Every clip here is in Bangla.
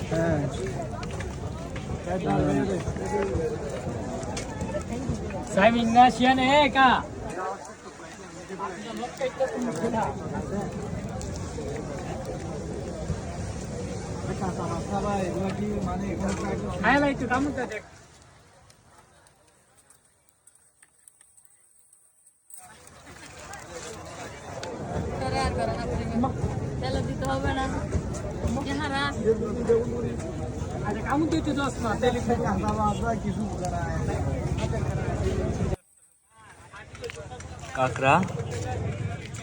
হ্যাঁ Saya ingat siapa ni kak? Highlight itu kamu tadi. তেলে দিতে হবে না চেহারা Ada kamu tuh itu dos na telepon. কাকড়া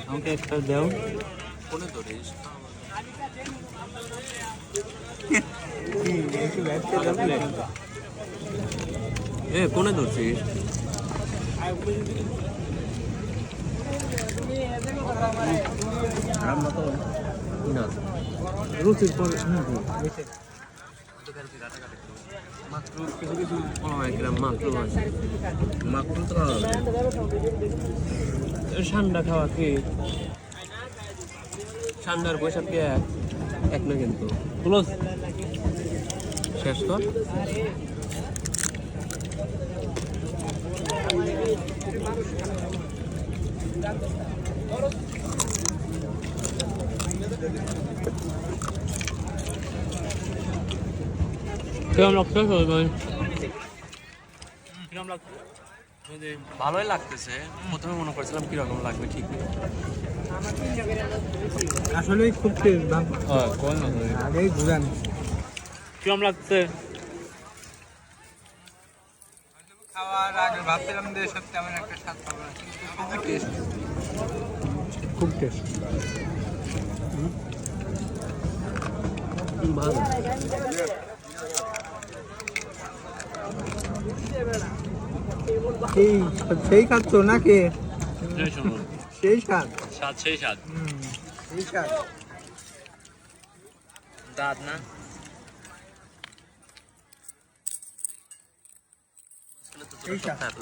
আমাকে একটা দাও কোনে ধরিস এ কোনে ধরছিস না রুচির পর মাত্র কিছু কিছু মাত্র মাত্র তো ঠান্ডা খাওয়া কি ঠান্ডার পয়সা কি এক না কিন্তু ক্লোজ শেষ কর কিরম লাগছে কিরম লাগছে ভালোই লাগতেছে প্রথমে মনে করছিলাম কিরকম লাগবে ঠিক আসলেই খুব টেস্ট আগেই ঘুরান কিরম লাগছে খাওয়ার আগে ভাবছিলাম যে সত্যি আমার একটা স্বাদ পাবো না কিন্তু খুবই টেস্ট খুব টেস্ট ভালো সেই খাচ্ছ নাকি সেই স্বাদ স্বাদ সেই স্বাদ সেই স্বাদ দাঁত না সেই স্বাদ